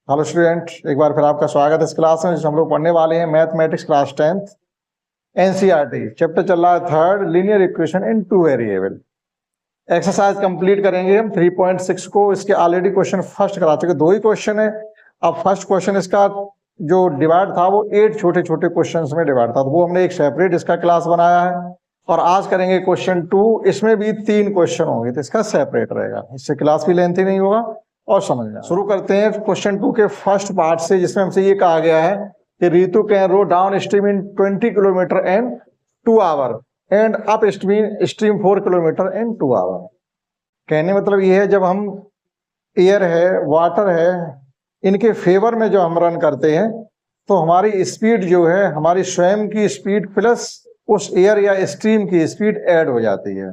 Hello student, एक बार फिर आपका स्वागत है इस क्लास में जिसमें हम लोग पढ़ने वाले हैं mathematics class 10th NCERT chapter चल रहा है third linear equation in two variable. Exercise complete करेंगे हम 3.6 को। इसके ऑलरेडी क्वेश्चन फर्स्ट करा चुके, दो ही क्वेश्चन है। अब फर्स्ट क्वेश्चन इसका जो डिवाइड था वो 8 छोटे छोटे क्वेश्चन में डिवाइड था, तो वो हमने एक सेपरेट इसका क्लास बनाया है। और आज करेंगे क्वेश्चन 2, इसमें भी 3 क्वेश्चन होंगे तो इसका सेपरेट रहेगा, इससे क्लास भी लेंथी नहीं होगा और समझना। शुरू करते हैं क्वेश्चन 2 के फर्स्ट पार्ट से, जिसमें हमसे ये कहा गया है कि Ritu can row down stream in 20 kilometre in 2 hour and up stream 4 kilometre in 2 hour. कहने मतलब ये है, जब हम एयर है, वाटर है, इनके फेवर में जो हम रन करते हैं तो हमारी स्पीड जो है हमारी स्वयं की स्पीड प्लस उस एयर या स्ट्रीम की स्पीड ऐड हो जाती है।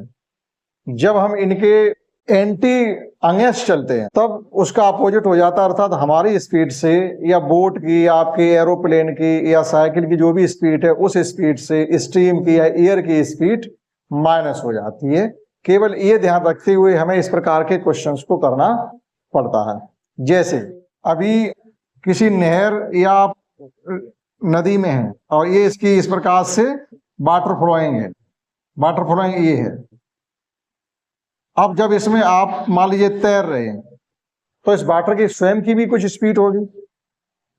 जब हम इनके एंटी अगेंस्ट चलते हैं तब उसका अपोजिट हो जाता है, अर्थात हमारी स्पीड से या बोट की, आपके एरोप्लेन की या साइकिल की जो भी स्पीड है उस स्पीड से स्ट्रीम की या एयर की स्पीड माइनस हो जाती है। केवल ये ध्यान रखते हुए हमें इस प्रकार के क्वेश्चंस को करना पड़ता है। जैसे अभी किसी नहर या नदी में है और ये इसकी इस प्रकार से वाटर फ्लोइंग है, वाटर फ्लोइंग ये है। अब जब इसमें आप मान लीजिए तैर रहे हैं तो इस वाटर की स्वयं की भी कुछ स्पीड होगी,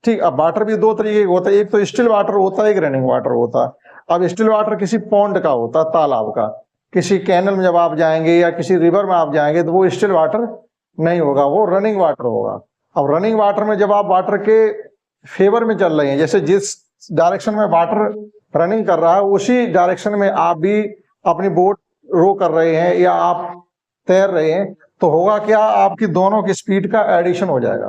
ठीक। अब वाटर भी दो तरीके का होता है, एक तो स्टिल वाटर होता है, एक रनिंग वाटर होता है। अब स्टिल वाटर किसी पॉन्ड का होता है, तालाब का। किसी कैनल में जब आप जाएंगे या किसी रिवर में आप जाएंगे तो वो स्टिल वाटर नहीं होगा, वो रनिंग वाटर होगा। अब रनिंग वाटर में जब आप वाटर के फेवर में चल रहे हैं, जैसे जिस डायरेक्शन में वाटर रनिंग कर रहा है उसी डायरेक्शन में आप भी अपनी बोट रो कर रहे हैं या आप तैर रहे हैं, तो होगा क्या, आपकी दोनों की स्पीड का एडिशन हो जाएगा।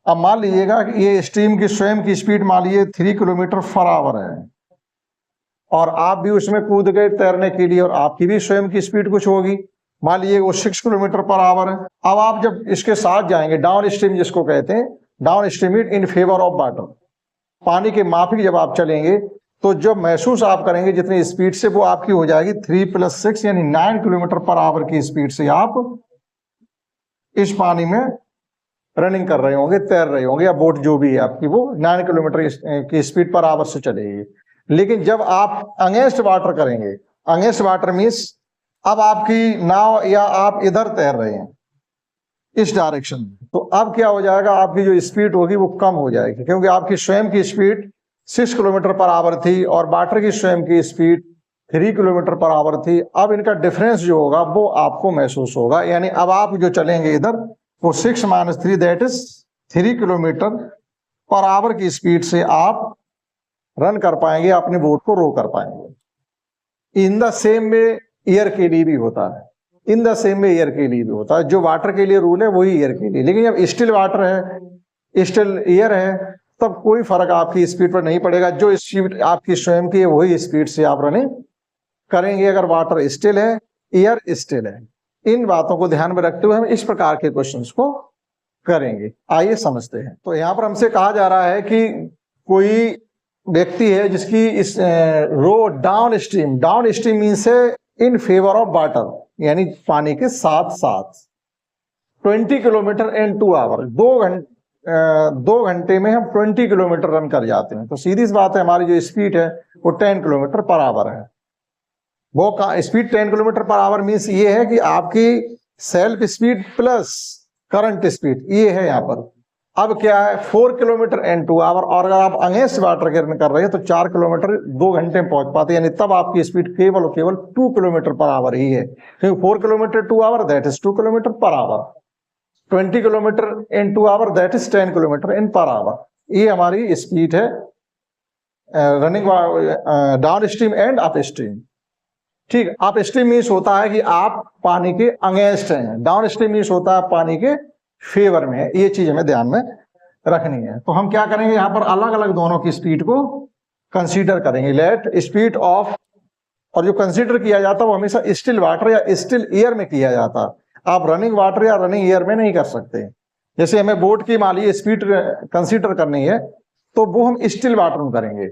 अब मान लीजिएगा कि ये स्ट्रीम की स्वयं की स्पीड मान लीजिए 3 किलोमीटर पर आवर है और आप भी उसमें कूद गए तैरने के लिए और आपकी भी स्वयं की स्पीड कुछ होगी, मान लीजिए वो 6 किलोमीटर पर आवर है। अब आप जब इसके साथ जाएंगे डाउन स्ट्रीम, जिसको कहते हैं down stream in favour of water, पानी के माफिक जब आप चलेंगे तो जो महसूस आप करेंगे जितनी स्पीड से, वो आपकी हो जाएगी 3 + 6 यानी 9 किलोमीटर पर आवर की स्पीड से आप इस पानी में रनिंग कर रहे होंगे, तैर रहे होंगे, या बोट जो भी है आपकी वो 9 किलोमीटर की स्पीड पर आवर से चलेगी। लेकिन जब आप अगेंस्ट वाटर करेंगे, अगेंस्ट वाटर मीन्स अब आपकी नाव या आप इधर तैर रहे हैं इस डायरेक्शन में, तो अब क्या हो जाएगा, आपकी जो स्पीड होगी वो कम हो जाएगी, क्योंकि आपकी स्वयं की स्पीड 6 किलोमीटर पर आवर थी और वाटर की स्वयं की स्पीड 3 किलोमीटर पर आवर थी। अब इनका डिफरेंस जो होगा वो आपको महसूस होगा, यानी अब आप जो चलेंगे इधर वो 6 - 3 that is 3 kilometre per our की स्पीड से आप रन कर पाएंगे, अपनी बोट को रो कर पाएंगे। इन द सेम वे एयर के लिए भी होता है, इन द सेम वे एयर के लिए भी होता है। जो वाटर के लिए रूल है वही एयर के लिए, लेकिन जब स्टिल वाटर है, स्टिल एयर है, तब कोई फर्क आपकी स्पीड पर नहीं पड़ेगा। जो स्पीड आपकी स्वयं की है वही स्पीड से आप रनिंग करेंगे, अगर वाटर स्टिल है, एयर स्टिल है। इन बातों को ध्यान में रखते हुए हम इस प्रकार के क्वेश्चंस को करेंगे। आइए समझते हैं। तो यहाँ पर हमसे कहा जा रहा है कि कोई व्यक्ति है जिसकी इस रो डाउन स्ट्रीम मीन्स है इन फेवर ऑफ वाटर, यानी पानी के साथ साथ 20 किलोमीटर इन 2 आवर, 2 घंटे में हम 20 किलोमीटर रन कर जाते हैं। तो सीधी सी बात है, हमारी जो स्पीड है वो 10 किलोमीटर पर आवर है। वो speed 10 kilometre per hour means ये है कि आपकी self speed plus current speed ये है यहाँ पर। अब क्या है, 4 किलोमीटर इन 2 आवर, और अगर आप अगेंस्ट वाटर के रन कर रहे हैं तो 4 किलोमीटर 2 घंटे में पहुंच पाते हैं, यानी तब आपकी स्पीड केवल 2 किलोमीटर पर आवर ही है, क्योंकि 4 kilometre 2 hour that is 2 kilometre per hour, 20 kilometre in 2 hour that is 10 kilometre in per hour. ये हमारी स्पीड है running down stream and up stream, ठीक। अप स्ट्रीम मीन्स होता है कि आप पानी के अगेंस्ट हैं, डाउन स्ट्रीम मीन्स होता है पानी के फेवर में है। ये चीज हमें ध्यान में रखनी है। तो हम क्या करेंगे, यहाँ पर अलग अलग दोनों की स्पीड को कंसीडर करेंगे। लेट स्पीड ऑफ, और जो कंसीडर किया जाता है वो हमेशा स्टिल वाटर या स्टिल एयर में किया जाता है। आप रनिंग वाटर या रनिंग एयर में नहीं कर सकते। जैसे हमें बोट की मान लीजिए स्पीड कंसीडर करनी है तो वो हम स्टिल वाटर में करेंगे,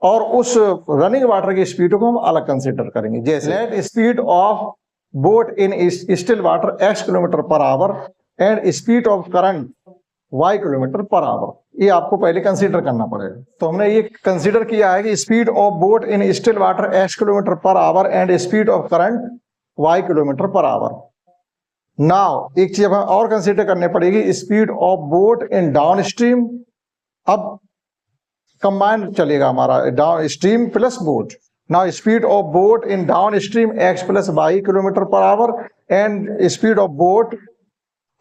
और उस रनिंग वाटर की स्पीड को हम अलग कंसीडर करेंगे। जैसे let speed of boat in still water x kilometre per hour and speed of current y kilometre per hour. ये आपको पहले कंसीडर करना पड़ेगा। तो हमने ये कंसीडर किया है कि speed of boat in still water x kilometre per hour and speed of current y kilometre per our. Now एक चीज हमें और कंसीडर करनी पड़ेगी, speed of boat in down stream. अब कंबाइन चलेगा हमारा down stream plus boat. Now speed of boat in down stream x plus y kilometre per hour and speed of boat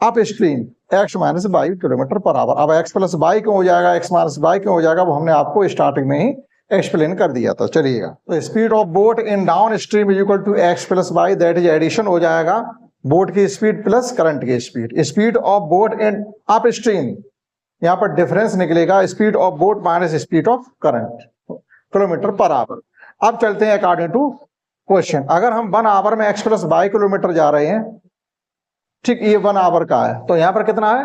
up stream x minus y kilometre per hour. अब x plus y क्यों हो जाएगा, x minus y क्यों हो जाएगा, वो हमने आपको स्टार्टिंग में ही एक्सप्लेन कर दिया था। चलिएगा, तो speed of boat in down stream is equal to x plus y, that is addition हो जाएगा बोट की स्पीड प्लस करंट की speed. Speed of boat in up stream, यहाँ पर डिफरेंस निकलेगा speed of boat minus speed of current kilometre per hour. अब चलते हैं अकॉर्डिंग टू क्वेश्चन। अगर हम 1 आवर में x प्लस y किलोमीटर जा रहे हैं, ठीक, ये 1 आवर का है, तो यहाँ पर कितना है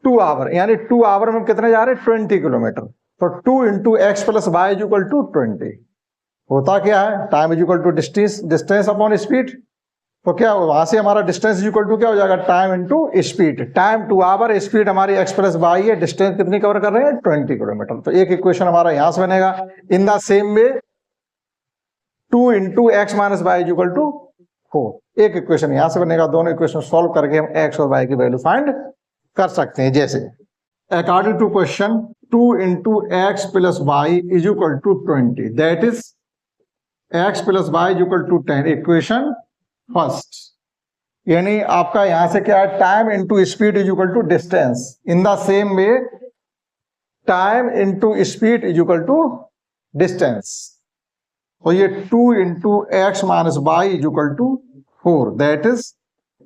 2 आवर, यानी 2 आवर में कितने जा रहे हैं 20 किलोमीटर। तो 2 into x plus y is equal to 20। होता क्या है, time is equal to distance upon speed. तो क्या वहां से हमारा डिस्टेंस इज इक्वल टू क्या हो जाएगा, time into speed. Time 2 hour, speed हमारी एक्स प्लस वाई है, डिस्टेंस कितनी कवर कर रहे हैं 20 किलोमीटर। तो एक इक्वेशन हमारा यहां से बनेगा। In the same way 2 into x minus y is equal to 4। एक इक्वेशन यहां से बनेगा। दोनों इक्वेशन सॉल्व करके हम एक्स और वाई की वैल्यू फाइंड कर सकते हैं। जैसे according to question 2 into x plus y is equal to 20, that is x plus y is equal to 10। Equation first, यानी आपका यहां से क्या है, time into speed is equal to distance. In the same way time into speed is equal to distance. और ये 2 into x minus y is equal to 4, that is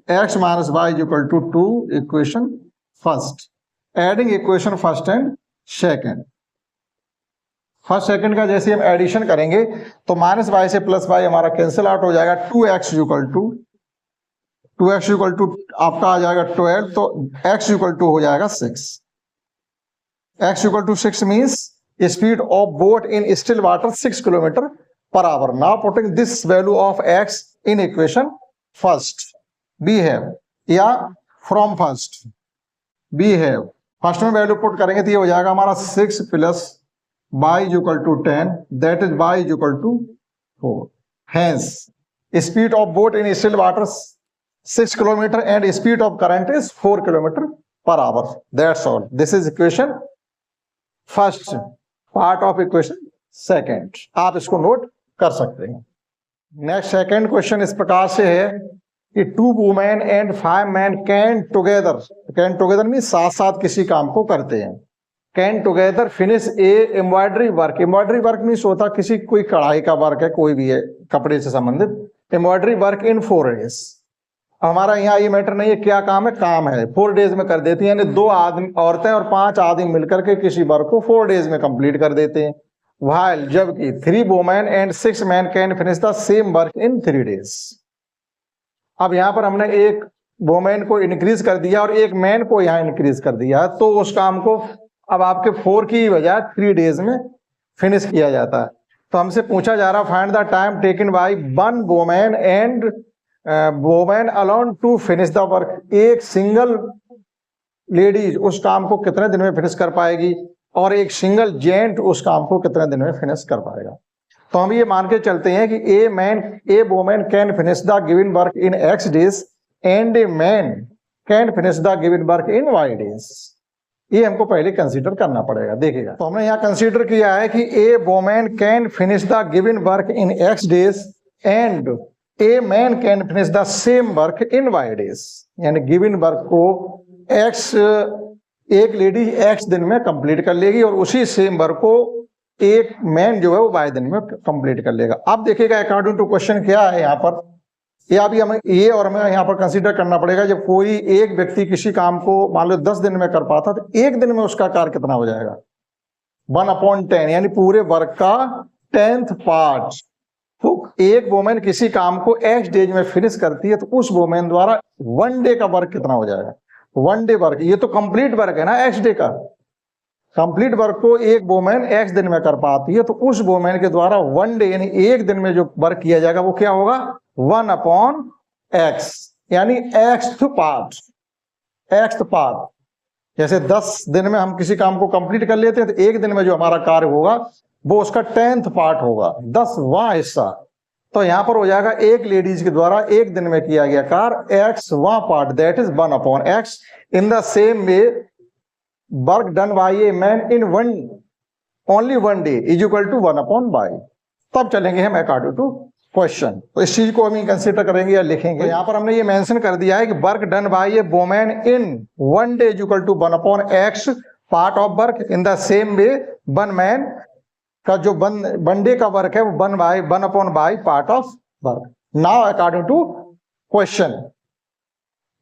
x minus y is equal to 2। Equation first, adding equation first and second. First second का जैसे हम addition करेंगे तो minus Y से plus Y हमारा cancel out हो जाएगा। 2x equal to आपका आ जाएगा 12, तो x इक्वल टू हो जाएगा 6। x equal to 6 means speed of boat in still water 6 kilometre per hour. Now putting this value of x in equation first, we have, या from first we have, first में value put करेंगे तो ये हो जाएगा हमारा 6 plus y is equal to 10, that is y is equal to 4। Hence speed of boat in still water 6 kilometre and speed of current is 4 kilometre per hour. That's all. This is equation first, part of equation second. आप इसको note कर सकते हैं। Next second question इस प्रकार से है कि 2 women and 5 man can together mean साथ साथ किसी काम को करते हैं। Can together finish A embroidery work. Embroidery work means होता किसी कोई कढ़ाई का वर्क है, कोई भी है कपड़े से संबंधित। Embroidery work in 4 days. हमारा यहाँ ये मैटर नहीं है क्या काम है, काम है 4 डेज में कर देती है, यानी 2 आदमी औरतें और 5 आदमी मिलकर के किसी वर्क को 4 डेज में कंप्लीट कर देते हैं। While जबकि 3 women and 6 men can finish the same work in 3 days। अब यहां पर हमने एक वोमेन को इंक्रीज कर दिया और एक मैन को यहां इंक्रीज कर दिया, तो उस काम को अब आपके 4 की बजाय 3 डेज में फिनिश किया जाता है। तो हमसे पूछा जा रहा find the time taken by 1 women and women alone to finish the work. एक सिंगल लेडीज उस काम को कितने दिन में फिनिश कर पाएगी और एक सिंगल जेंट उस काम को कितने दिन में फिनिश कर पाएगा। तो हम ये मान के चलते हैं कि a women can finish the given work in x days and a man can finish the given work in y days. ये हमको पहले कंसीडर करना पड़ेगा। देखिएगा, तो हमने यहाँ कंसीडर किया है कि a women can finish the given work in x days and a man can finish the same work in y days. यानी गिवन वर्क को एक लेडी x दिन में कंप्लीट कर लेगी और उसी सेम वर्क को एक मैन जो है वो y दिन में कंप्लीट कर लेगा। अब देखिएगा अकॉर्डिंग टू क्वेश्चन क्या है यहाँ पर, ये अभी हमें ये और हमें यहाँ पर कंसीडर करना पड़ेगा। जब कोई एक व्यक्ति किसी काम को मान लो 10 दिन में कर पाता तो एक दिन में उसका कार्य कितना हो जाएगा 1/10, यानी पूरे वर्क का 10th पार्ट। तो एक वोमेन किसी काम को x डेज में फिनिश करती है तो उस वोमेन द्वारा 1 डे का वर्क कितना हो जाएगा 1 डे वर्क। ये तो कंप्लीट वर्क है ना x डे का। कंप्लीट वर्क को एक वोमेन x दिन में कर पाती है तो उस वोमेन के द्वारा 1 डे यानी एक दिन में जो वर्क किया जाएगा वो क्या होगा 1/x, यानी x पार्ट। जैसे 10 दिन में हम किसी काम को कंप्लीट कर लेते हैं, तो एक दिन में जो हमारा कार्य होगा वो उसका 10th पार्ट होगा, 10वां हिस्सा। तो यहां पर हो जाएगा एक लेडीज के द्वारा एक दिन में किया गया कार्य X वां part, that is 1/X। In the same way work done by a man in only one day is equal to 1/Y। तब चलेंगे हम अकॉर्डिंग टू क्वेश्चन। तो इस चीज को हम कंसिडर करेंगे या लिखेंगे। तो यहाँ पर हमने ये मेंशन कर दिया है कि work done by a woman in one day is equal to 1/X part of work. In the same way one man का जो वन डे का वर्क है वो 1/Y part of work. Now according to question,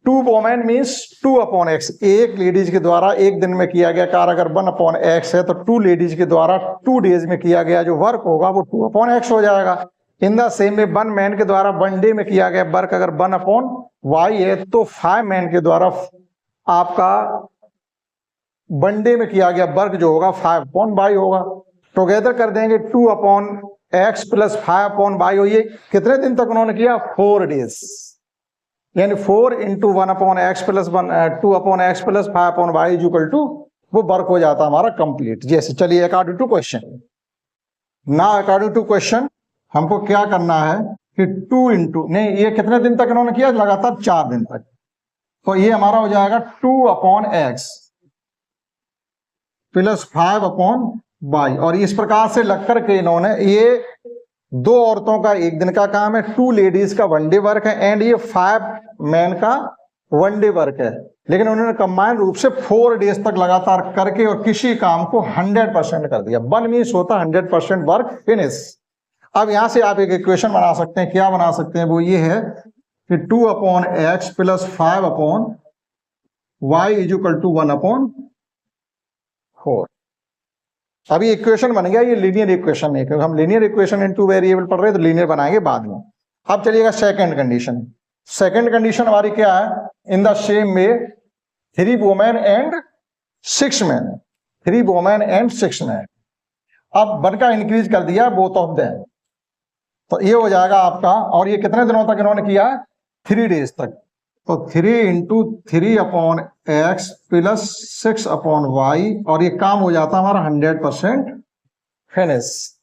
2 women means 2/X। एक ladies के द्वारा एक दिन में किया गया कार्य अगर 1/X है, तो 2 लेडीज के द्वारा 2 डेज में किया गया जो वर्क होगा वो 2/X हो जाएगा। इन द सेम में 1 मैन के द्वारा 1 डे में किया गया वर्क अगर 1/Y है, तो 5 मैन के द्वारा आपका 1 डे में किया गया वर्क जो होगा 5/Y होगा। टुगेदर कर देंगे 2/X प्लस 5/Y। और ये कितने दिन तक उन्होंने किया? 4 डेज, यानी 4 into 1/X plus 2/X plus 5/Y is equal to वो वर्क हो जाता हमारा कंप्लीट। जैसे चलिए अकॉर्डिंग टू क्वेश्चन, ना अकॉर्डिंग टू क्वेश्चन हमको क्या करना है कि 2 इंटू नहीं, ये कितने दिन तक इन्होंने किया? लगातार 4 दिन तक। तो ये हमारा हो जाएगा 2/X प्लस 5/Y। और इस प्रकार से लग करके इन्होंने, ये 2 औरतों का एक दिन का काम है, 2 लेडीज का 1 डे वर्क है, एंड ये 5 मैन का 1 डे वर्क है। लेकिन उन्होंने कंबाइंड रूप से 4 डेज तक लगातार करके और किसी काम को 100% कर दिया। 1 मीन्स होता 100% वर्क फिनिश। अब यहां से आप एक इक्वेशन बना सकते हैं। क्या बना सकते हैं? वो ये है कि 2/X plus 5/Y is equal to 1/4। अभी इक्वेशन बन गया, ये लीनियर इक्वेशन है, क्योंकि हम लीनियर इक्वेशन इन 2 वेरिएबल पढ़ रहे हैं, तो लीनियर बनाएंगे बाद में। अब चलिएगा सेकंड कंडीशन। सेकंड कंडीशन हमारी क्या है? इन द सेम में 3 women and 6 man, 3 women and 6 man. अब 1 का इंक्रीज कर दिया बोथ ऑफ देम, तो ये हो जाएगा आपका। और ये कितने दिनों तक इन्होंने किया? 3 डेज तक। तो 3 इंटू 3/X प्लस 6/Y, और ये काम हो जाता हमारा 100% फिनिश।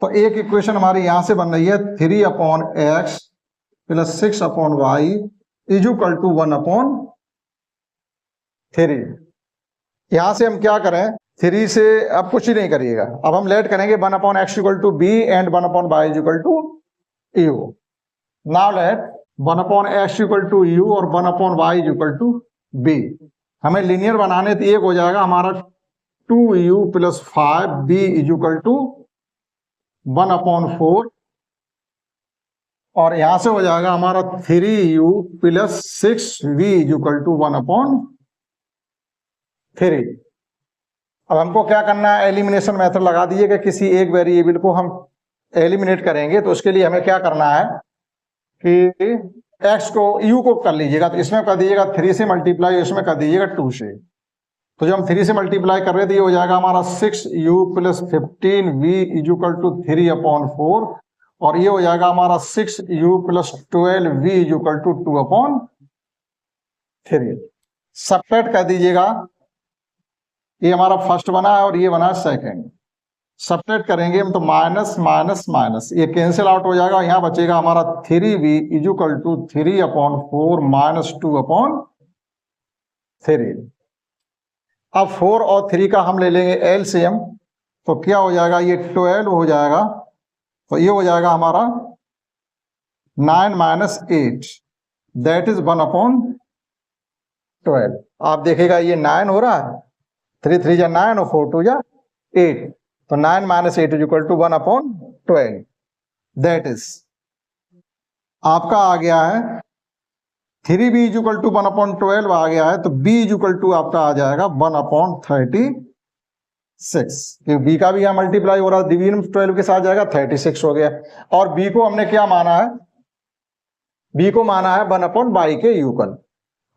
तो एक इक्वेशन हमारी यहां से बन रही है 3/X plus 6/Y is equal to 1/3। यहां से हम क्या करें? 3 से अब कुछ ही नहीं करिएगा, अब हम लेट करेंगे 1/X equal to B and 1/Y is equal to U। Now let 1/X equal to U और 1/Y is equal to B। हमें लीनियर बनाने तो एक हो जाएगा हमारा 2U plus 5B is equal to 1/4, और यहां से हो जाएगा हमारा 3U plus 6V is equal to 1/3। अब हमको क्या करना है? एलिमिनेशन मेथड लगा दीजिएगा। किसी एक वेरिएबल को हम एलिमिनेट करेंगे, तो उसके लिए हमें क्या करना है कि x को u को कर लीजिएगा, तो इसमें कर दीजिएगा 3 से मल्टीप्लाई, इसमें कर दीजिएगा 2 से। तो जब हम 3 से मल्टीप्लाई कर रहे थे, ये हो जाएगा हमारा 6u plus 15v is equal to 3/4, और ये हो जाएगा हमारा 6u plus 12v is equal to 2/3। Subtract कर दीजिएगा, ये हमारा फर्स्ट बना है और ये बना है सेकंड। सबट्रैक्ट करेंगे हम तो माइनस माइनस माइनस, ये कैंसिल आउट हो जाएगा। यहाँ बचेगा हमारा 3v is equal to 3/4 minus 2/3। अब 4 और 3 का हम ले लेंगे एलसीएम, तो क्या हो जाएगा? ये 12 हो जाएगा, तो ये हो जाएगा हमारा 9 माइनस 8, दैट इज 1/12। आप देखेगा ये 9 हो रहा है, 3 3 जा 9 और 4 2 जा 8, तो 9 minus 8 is equal to 1/12। That is आपका आ गया है 3b इज इक्वल टू 1/12 आ गया है, तो b इज इक्वल टू आपका आ जाएगा 1/36। b का भी यहाँ मल्टीप्लाई हो रहा है, डिवीजन 12 के साथ जाएगा, 36 हो गया। और b को हमने क्या माना है? b को माना है 1/y के यूकल,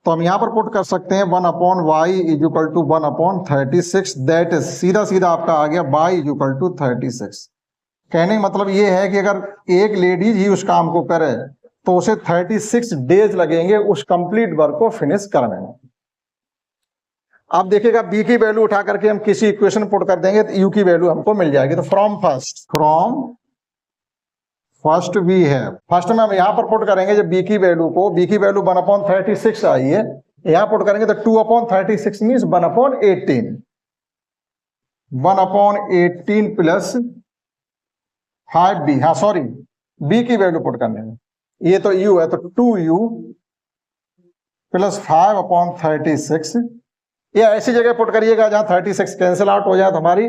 तो हम यहां पर पुट कर सकते हैं 1/y is equal to 1/36। That is सीधा सीधा आपका आ गया y इज इक्वल टू 36। कहने का मतलब ये है कि अगर एक लेडीज ही उस काम को करे तो उसे 36 डेज लगेंगे उस कंप्लीट वर्क को फिनिश करने में। आप देखिएगा बी की वैल्यू उठा करके हम किसी इक्वेशन पुट कर देंगे तो यू की वैल्यू हमको मिल जाएगी। तो फ्रॉम फर्स्ट वी है, फर्स्ट में हम यहां पर पुट करेंगे जब बी की वैल्यू को, बी की वैल्यू 1/36 आई है, यहां पुट करेंगे तो 2/36 मीन्स 1/18, 1/18 प्लस 5b, हाँ सॉरी b की वैल्यू पुट करने में, ये तो u है तो 2u प्लस 5/36, ये ऐसी जगह पुट करिएगा जहां 36 कैंसिल आउट हो जाए तो हमारी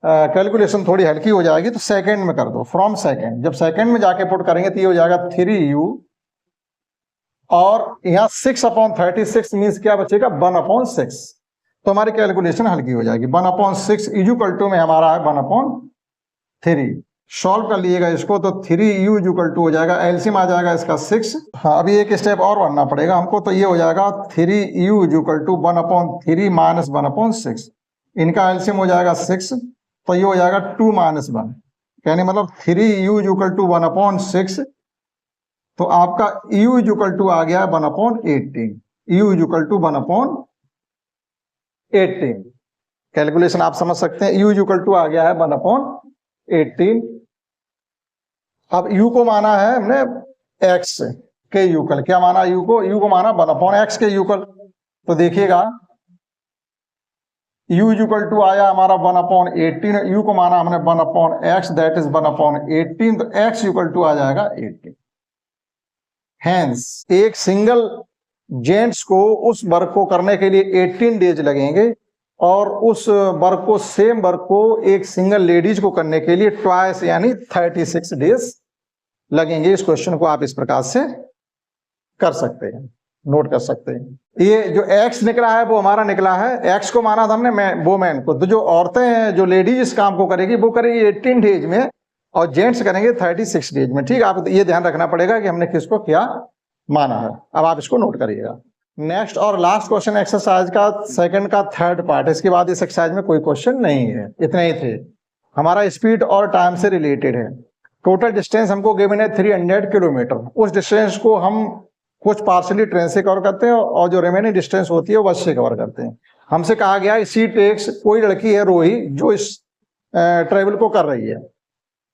कैलकुलेशन थोड़ी हल्की हो जाएगी। तो सेकंड में कर दो, फ्रॉम सेकंड, जब सेकंड में जाके पुट करेंगे तो ये हो जाएगा 3u और यहाँ 6/36 मीन्स क्या बचेगा 1/6, तो हमारी कैलकुलेशन हल्की हो जाएगी। 1/6 इक्वल टू में हमारा है 1/3, सॉल्व कर लीजिएगा इसको तो 3u इक्वल टू हो जाएगा, एलसीएम आ जाएगा इसका 6। हाँ अभी एक स्टेप और बढ़ना पड़ेगा हमको, तो ये हो जाएगा 3u इक्वल टू 1/3 माइनस 1/6, इनका एलसीएम हो जाएगा 6, तो ये हो जाएगा 2 माइनस 1, कहने मतलब 3u इक्वल टू 1/6, तो आपका u इक्वल टू आ गया 1/18, u इक्वल टू 1/18, कैलकुलेशन आप समझ सकते हैं, u इक्वल टू आ गया है 1/18। अब u को माना है हमने x के यूकल, क्या माना u को माना 1/x के यूकल, तो देखिएगा u इक्वल टू आया हमारा 1/18, u को माना हमने 1/x दैट इज 1/18, तो x इक्वल टू आ जाएगा 18। हैंस एक सिंगल जेंट्स को उस वर्क को करने के लिए 18 डेज लगेंगे और उस वर्क को, सेम वर्क को एक सिंगल लेडीज को करने के लिए ट्वाइस यानी 36 डेज लगेंगे। इस क्वेश्चन को आप इस प्रकार से कर सकते हैं, नोट कर सकते हैं। ये जो x निकला है वो हमारा निकला है, x को माना था हमने वोमेन को, तो जो औरतें हैं जो लेडीज इस काम को करेगी वो करेगी 18 डेज में और जेंट्स करेंगे 36 डेज में। ठीक है, आप ये ध्यान रखना पड़ेगा कि हमने किसको क्या माना है। अब आप इसको नोट करिएगा। नेक्स्ट और लास्ट क्वेश्चन एक्सरसाइज का सेकंड का थर्ड पार्ट, इसके बाद इस एक्सरसाइज में कोई क्वेश्चन नहीं है, इतने ही थे। हमारा स्पीड और टाइम से रिलेटेड है। टोटल डिस्टेंस हमको गिवन है 300 किलोमीटर, उस डिस्टेंस को हम कुछ पार्शली ट्रेन से कवर करते हैं और जो रिमेनिंग डिस्टेंस होती है वो बस से कवर करते हैं। हमसे कहा गया सी टेक्स, कोई लड़की है रोही जो इस ट्रेवल को कर रही है,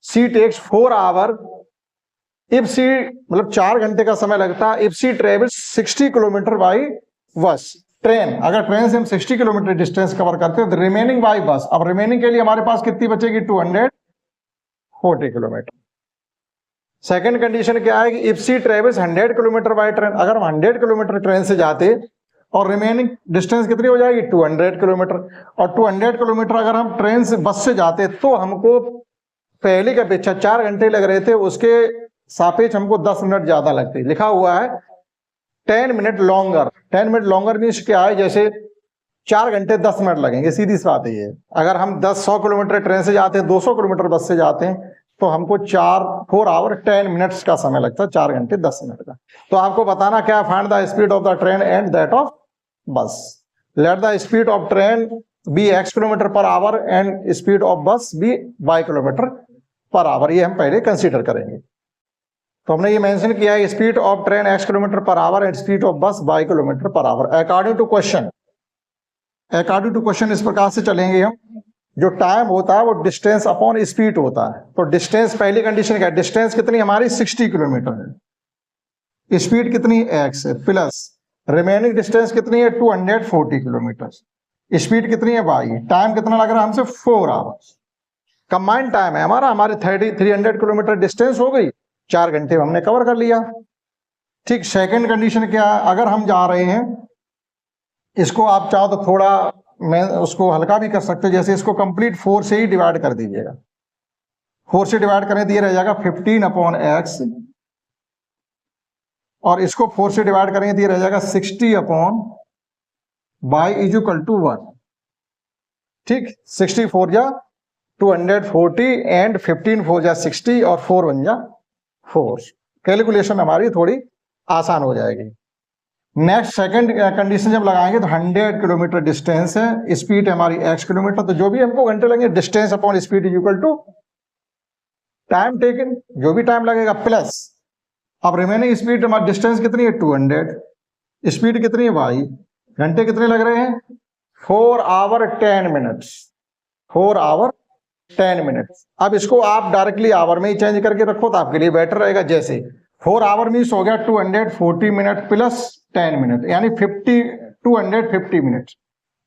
she takes 4 hour if she, मतलब 4 घंटे का समय लगता है, if she travel 60 kilometre by bus, train, अगर ट्रेन से हम 60 किलोमीटर डिस्टेंस कवर करते हैं तो रिमेनिंग बाई बस, अब रिमेनिंग के लिए हमारे पास कितनी बचेगी 240 किलोमीटर। सेकंड कंडीशन क्या है कि if she travels 100 kilometre by train, अगर हम 100 किलोमीटर ट्रेन से जाते और रिमेनिंग डिस्टेंस कितनी हो जाएगी 200 किलोमीटर, और 200 किलोमीटर अगर हम ट्रेन से बस से जाते तो हमको पहले की अपेक्षा 4 घंटे लग रहे थे, उसके सापेक्ष हमको 10 मिनट ज्यादा लगते। लिखा हुआ है 10 minute longer, 10 minute longer means क्या है, जैसे 4 घंटे 10 मिनट लगेंगे, सीधी सी बात है। अगर हम 100 किलोमीटर ट्रेन से जाते हैं, 200 किलोमीटर बस से जाते हैं तो हमको 4 आवर 10 मिनट्स का समय लगता है, 4 घंटे 10 मिनट का। तो आपको बताना क्या, find the speed of the train and that of bus. Let the speed of train be x kilometre per hour and speed of bus be y kilometre per hour, ये हम पहले कंसीडर करेंगे। तो हमने ये मेंशन किया है speed of train x kilometre per hour and speed of bus y kilometre per hour. According to question इस प्रकार से चलेंगे हम। जो टाइम होता है वो डिस्टेंस अपॉन स्पीड होता है। तो डिस्टेंस, पहली कंडीशन क्या है, डिस्टेंस कितनी हमारी 60 किलोमीटर है, स्पीड कितनी x है, प्लस रिमेनिंग डिस्टेंस कितनी है 240 किलोमीटर, स्पीड कितनी है y, टाइम कितना लग रहा है हमसे 4 आवर्स। कंबाइंड टाइम है हमारा, हमारे 300 किलोमीटर डिस्टेंस हो गई, 4 घंटे हमने कवर कर लिया। ठीक, सेकंड कंडीशन क्या है, अगर हम जा रहे हैं, इसको आप चाहो तो थोड़ा मैं उसको हल्का भी कर सकते हैं, जैसे इसको कंप्लीट 4 से ही डिवाइड कर दीजिएगा, 4 से डिवाइड करने दिए रह जाएगा 15/x, और इसको 4 से डिवाइड करेंगे दिए रह जाएगा 60/y इज इक्वल टू 1। ठीक, 60 4 जा 240 एंड 15 4 जा 60 और 4 1 जा 4। कैलकुलेशन हमारी थोड़ी आसान हो जाएगी। नेक्स्ट सेकंड कंडीशन जब लगाएंगे तो 100 किलोमीटर डिस्टेंस है, स्पीड हमारी x किलोमीटर, तो जो भी हमको घंटे लगेंगे distance upon speed is equal to time taken, जो भी टाइम लगेगा प्लस, अब रिमेनिंग स्पीड हमारी डिस्टेंस कितनी है 200, स्पीड कितनी है y, घंटे कितने लग रहे हैं 4 आवर 10 मिनट्स, 4 आवर 10 मिनट्स। अब इसको आप डायरेक्टली आवर में ही चेंज करके रखो तो आपके लिए बेटर रहेगा। जैसे 4 आवर मीन्स हो गया 240 मिनट प्लस 10 मिनट, यानी 250 मिनट,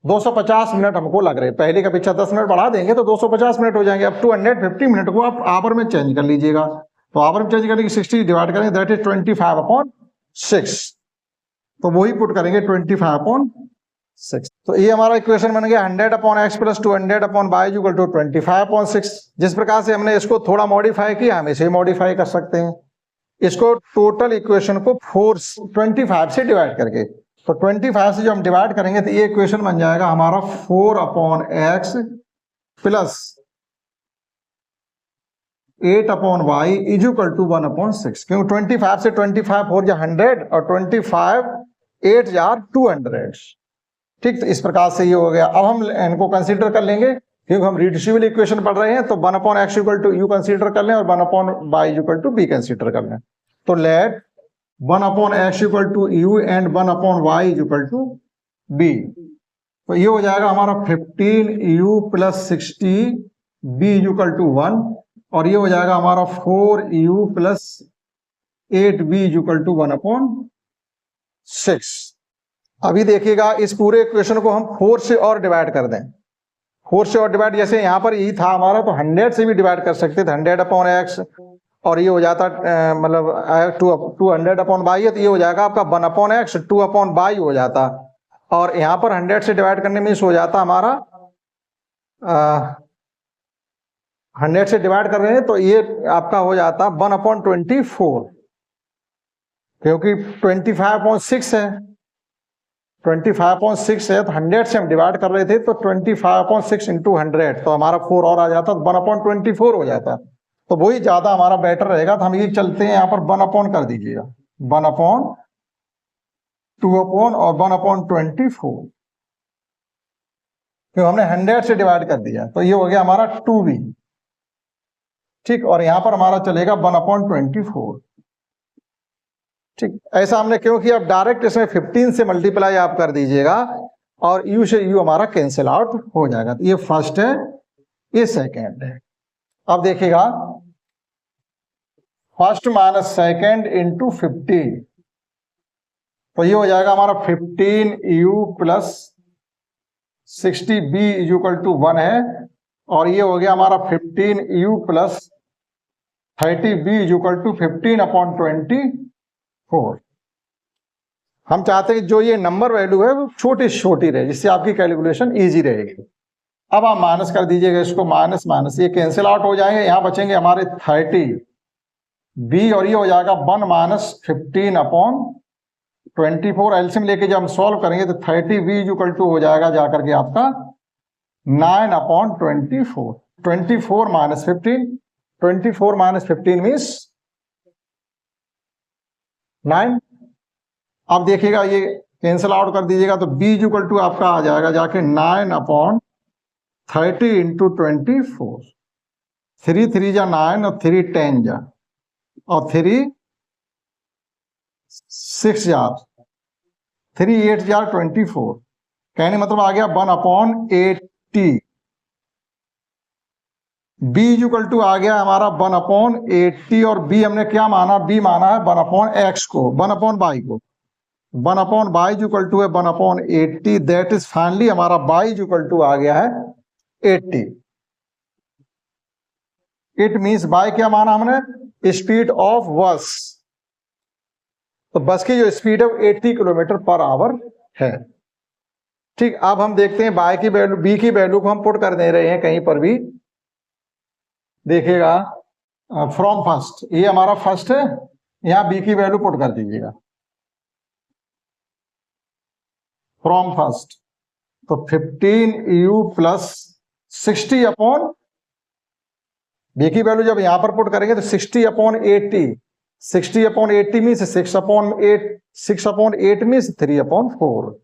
250 मिनट हमको लग रहे हैं। पहले का पीछा 10 मिनट बढ़ा देंगे तो 250 मिनट हो जाएंगे। अब 250 मिनट को आप आवर में चेंज कर लीजिएगा, तो आवर में चेंज करने की 60 डिवाइड करेंगे, दैट इज 25/6। तो वही पुट करेंगे 25/6। तो ये हमारा इक्वेशन बन गया 100/x plus 200/y equal to 25/6। जिस प्रकार से हमने इसको थोड़ा मॉडिफाई किया, हम इसे मॉडिफाई कर सकते हैं। इसको टोटल इक्वेशन को 25 से डिवाइड करके, तो 25 से जो हम डिवाइड करेंगे तो ये इक्वेशन बन जाएगा हमारा 4/x plus 8/y is equal to 1/6। क्योंकि 25 से 25 4 जा 100 और 25 8 जा 200। ठीक, तो इस प्रकार से ये हो गया। अब हम इनको कंसीडर कर लेंगे क्योंकि हम रिड्यूसिबल इक्वेशन पढ़ रहे हैं, तो 1/x equal to u consider कर लें और 1/y equal to b consider कर लें। तो let 1/x equal to u and 1/y equal to b। तो ये हो जाएगा हमारा 15u plus 60b equal to 1, और ये हो जाएगा हमारा 4u plus 8b equal to 1/6। अभी देखिएगा इस पूरे इक्वेशन को हम 4 से और डिवाइड कर दें। 4 से और डिवाइड, जैसे यहाँ पर ई था हमारा, तो 100 से भी डिवाइड कर सकते थे, 100/x, और ये हो जाता मतलब 200/y है, तो ये हो जाएगा आपका 1/x 2/y हो जाता। और यहाँ पर 100 से डिवाइड करने में हो जाता हमारा 100 से डिवाइड कर रहे हैं तो ये आपका हो जाता 1/24, क्योंकि 25/6 है, 25/6 है, तो 100 से हम डिवाइड कर रहे थे, तो 25/6 इंटू 100, तो हमारा 4 और आ जाता, तो 1/24 हो जाता। तो वही ज्यादा हमारा बेटर रहेगा। तो हम ये चलते हैं यहाँ पर 1/ कर दीजिएगा, 1/2 और 1/24, क्यों हमने 100 से डिवाइड कर दिया, तो ये हो गया हमारा 2b। ठीक, और यहां पर हमारा चलेगा 1/24। ठीक, ऐसा हमने क्यों किया? अब डायरेक्ट इसमें 15 से मल्टीप्लाई आप कर दीजिएगा और u से u हमारा कैंसिल आउट हो जाएगा। तो ये फर्स्ट है, ये सेकेंड है। अब देखिएगा फर्स्ट माइनस सेकेंड इंटू 15, तो ये हो जाएगा हमारा 15u plus 60b equal to 1 है, और ये हो गया हमारा 15u plus 30b equal to 15/24। हम चाहते हैं जो ये नंबर वैल्यू है वो छोटी छोटी रहे, जिससे आपकी कैलकुलेशन इजी रहेगी। अब आप माइनस कर दीजिएगा इसको, माइनस माइनस ये कैंसिल आउट हो जाएंगे, यहां बचेंगे हमारे 30b, और ये हो जाएगा 1 माइनस 15/24। एलसीएम लेके जब हम सॉल्व करेंगे तो 30b इक्वल टू हो जाएगा जाकर के आपका 9/24। 24 माइनस 15, 24 माइनस 15 मीन्स 9। अब देखिएगा ये कैंसिल आउट कर दीजिएगा तो b इक्वल टू आपका आ जाएगा जाके 9/30 इंटू 24। 3 3 जा 9 और 3 10 जा, और 3 6 जा 3 8 जा 24। कहने मतलब आ गया 1/80। b इक्वल टू आ गया हमारा 1/80, और b हमने क्या माना? b माना है 1/x को, 1/y को। 1/y इक्वल टू है 1/80, दैट इज फाइनली हमारा y इक्वल टू आ गया है 80। इट मीन्स y क्या माना हमने? स्पीड ऑफ बस। तो बस की जो स्पीड है 80 km/h है। ठीक, अब हम देखते हैं y की वैल्यू, b की वैल्यू को हम पुट कर दे रहे हैं कहीं पर भी। देखिएगा फ्रॉम फर्स्ट, ये हमारा फर्स्ट है, यहां b की वैल्यू पुट कर दीजिएगा फ्रॉम फर्स्ट। तो 15u प्लस 60 अपॉन, b की वैल्यू जब यहां पर पुट करेंगे तो 60/80, 60/80 means 6/8, 6/8 means 3/4,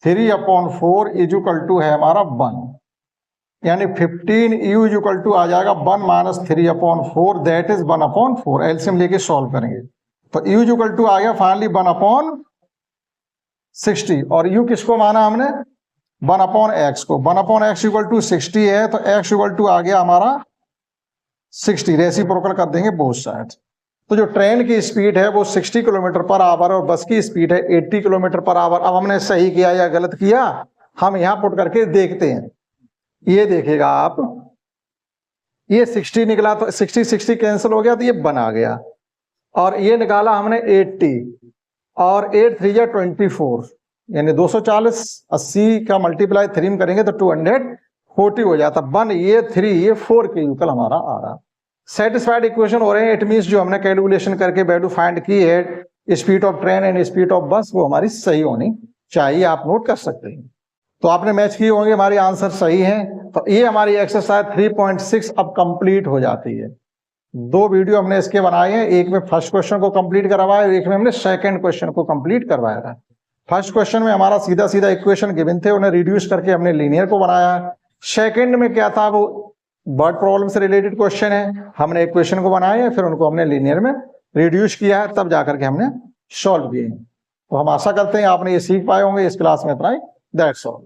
3/4 is equal to है हमारा 1, यानी 15u इक्वल टू आ जाएगा 1 माइनस 3/4, दैट इज 1/4। एलसीएम लेके सॉल्व करेंगे तो u इक्वल टू आ गया फाइनली 1/60, और u किसको माना हमने? 1/x को 1/x इक्वल टू 60 है तो x इक्वल टू आ गया हमारा 60, रेसिप्रोकल कर देंगे बोथ साइड। तो जो ट्रेन की स्पीड है वो 60 किलोमीटर पर आवर और बस की स्पीड है 80 किलोमीटर पर आवर। अब हमने सही किया या गलत किया हम यहां पुट करके देखते हैं। ये देखिएगा आप, ये 60 निकला तो 60 कैंसिल हो गया तो ये 1 आ गया, और ये निकाला हमने 80 और 8 3 24, यानी 240, 80 का मल्टीप्लाई 3 में करेंगे तो 240 हो जाता। 1 ये 3 ये 4 के इक्वल हमारा आ रहा। सेटिस्फाइड इक्वेशन हो रहे हैं, इट मींस जो हमने कैलकुलेशन करके वैल्यू फाइंड की है speed of train and speed of बस वो हमारी सही होनी चाहिए, आप नोट कर सकते हैं। तो आपने मैच किए होंगे, हमारी आंसर सही है। तो ये हमारी एक्सरसाइज 3.6 अब कंप्लीट हो जाती है। 2 वीडियो हमने इसके बनाए हैं, एक में फर्स्ट क्वेश्चन को कंप्लीट करवाया और एक में हमने सेकंड क्वेश्चन को कंप्लीट करवाया था। फर्स्ट क्वेश्चन में हमारा सीधा सीधा इक्वेशन गिवन थे, उन्हें रिड्यूस करके हमने लीनियर को बनाया। सेकंड में क्या था, वो वर्ड प्रॉब्लम से रिलेटेड क्वेश्चन है, हमने इक्वेशन को बनाया फिर उनको हमने लीनियर में रिड्यूस किया है, तब जाकर के हमने सॉल्व किए। तो हम आशा करते हैं आपने ये सीख पाए होंगे। इस क्लास में इतना ही, दैट्स ऑल।